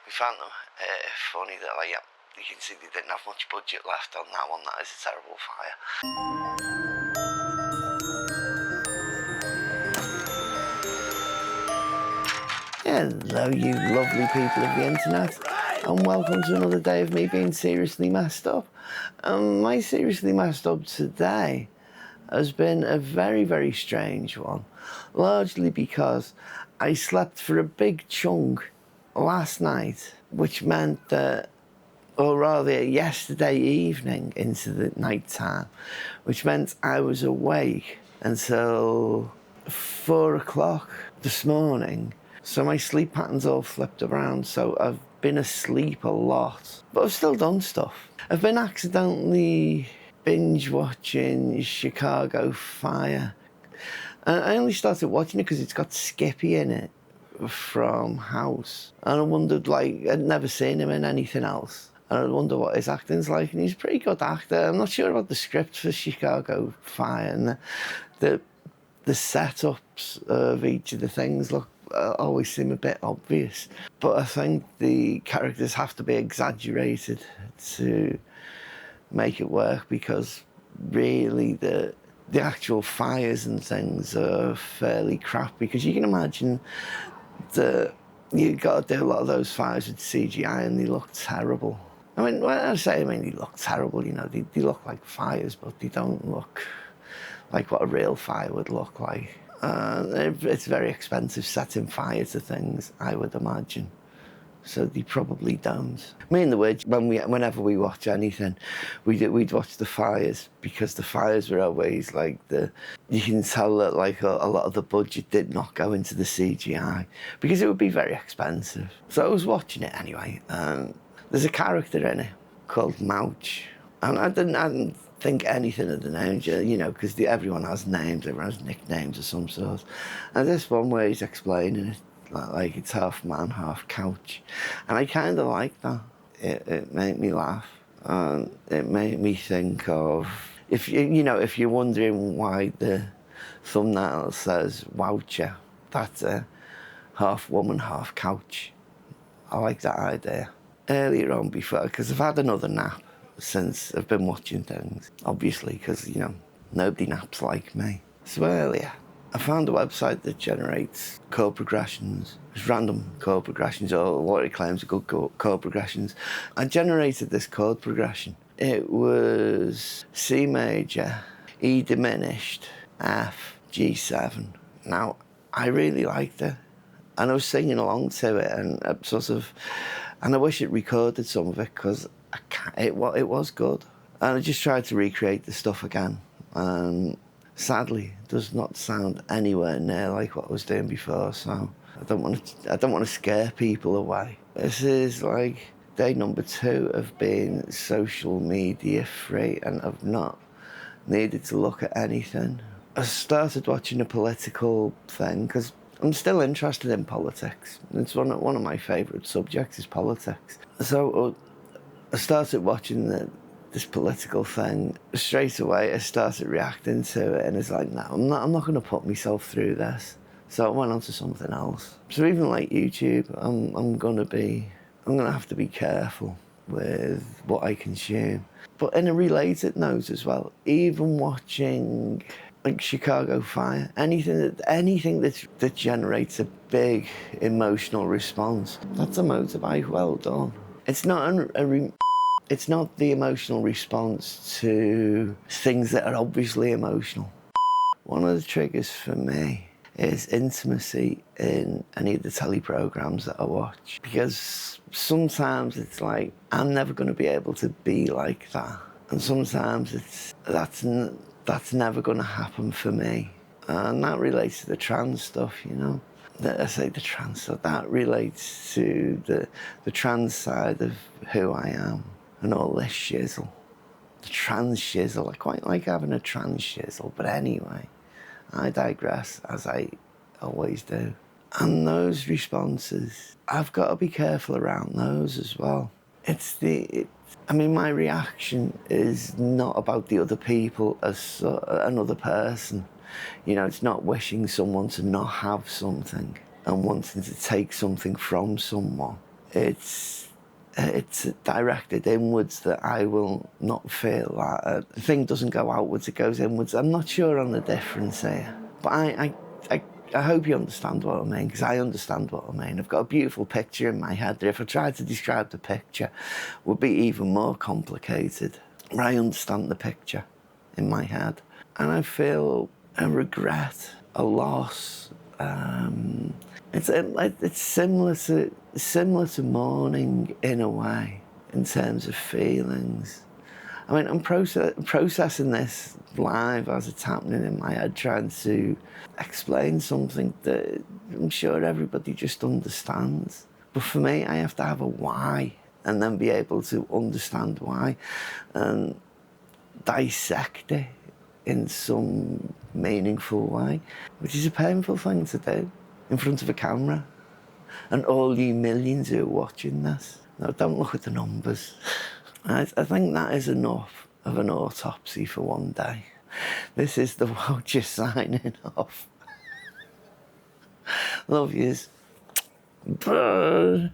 We found them. Funny that, like, yeah, you can see they didn't have much budget left on that one. That is a terrible fire. Hello, you lovely people of the internet, and welcome to another day of me being seriously messed up. My seriously messed up today has been a very, very strange one, largely because I slept for a big chunk last night, which meant that, or rather yesterday evening into the night time, which meant I was awake until 4 o'clock this morning. So my sleep pattern's all flipped around, so I've been asleep a lot, but I've still done stuff. I've been accidentally binge-watching Chicago Fire. I only started watching it because it's got Skippy in it from House, and I wondered, like, I'd never seen him in anything else, and I wonder what his acting's like, and he's a pretty good actor. I'm not sure about the script for Chicago Fire, and the setups of each of the things always seem a bit obvious, but I think the characters have to be exaggerated to make it work, because really the actual fires and things are fairly crap, because you can imagine that you've got to do a lot of those fires with CGI and they look terrible. I mean, when I say they look terrible, you know, they look like fires, but they don't look like what a real fire would look like. It's very expensive setting fire to things, I would imagine. So they probably don't. Me and the Witch, whenever we watch anything, we'd watch the fires, because the fires were always like you can tell that, like, a lot of the budget did not go into the CGI, because it would be very expensive. So I was watching it anyway, and there's a character in it called Woucha, and I didn't think anything of the names, you know, because everyone has names, everyone has nicknames of some sort. And this one where he's explaining it, like it's half man, half couch. And I kind of like that. It made me laugh. And it made me think of, if you're wondering why the thumbnail says Woucha, that's a half woman, half couch. I like that idea. Earlier on, because I've had another nap since I've been watching things, obviously, because, you know, nobody naps like me. So earlier, I found a website that generates chord progressions, just random chord progressions, or what it claims are good chord progressions. I generated this chord progression. It was C major, E diminished, F, G7. Now, I really liked it, and I was singing along to it, and I wish it recorded some of it, because it was good. And I just tried to recreate the stuff again, and sadly it does not sound anywhere near like what I was doing before, so I don't want to scare people away. This is like day number 2 of being social media free, and I've not needed to look at anything. I started watching a political thing, because I'm still interested in politics. It's one of my favourite subjects is politics. So I started watching this political thing. Straight away, I started reacting to it, and it's like, no, I'm not going to put myself through this. So I went on to something else. So even like YouTube, I'm going to have to be careful with what I consume. But in a related note as well, even watching like Chicago Fire, anything that generates a big emotional response, that's a motorbike. Well done. It's not the emotional response to things that are obviously emotional. One of the triggers for me is intimacy in any of the telly programmes that I watch, because sometimes it's like, I'm never going to be able to be like that, and sometimes that's never going to happen for me. And that relates to the trans stuff, you know. I say the trans stuff, that relates to the trans side of who I am and all this shizzle. The trans shizzle, I quite like having a trans shizzle, but anyway, I digress, as I always do. And those responses, I've got to be careful around those as well. My reaction is not about the other people as another person. You know, it's not wishing someone to not have something and wanting to take something from someone. it's directed inwards, that I will not feel that. The thing doesn't go outwards, it goes inwards. I'm not sure on the difference here, but I hope you understand what I mean, because I understand what I mean. I've got a beautiful picture in my head that if I tried to describe the picture would be even more complicated. But I understand the picture in my head. And I feel a regret, a loss. It's similar to mourning in a way, in terms of feelings. I mean, I'm processing this live as it's happening in my head, trying to explain something that I'm sure everybody just understands. But for me, I have to have a why, and then be able to understand why, and dissect it in some meaningful way, which is a painful thing to do in front of a camera. And all you millions who are watching this, no, don't look at the numbers. I think that is enough of an autopsy for one day. This is the Woucha signing off. Love yous. Bye.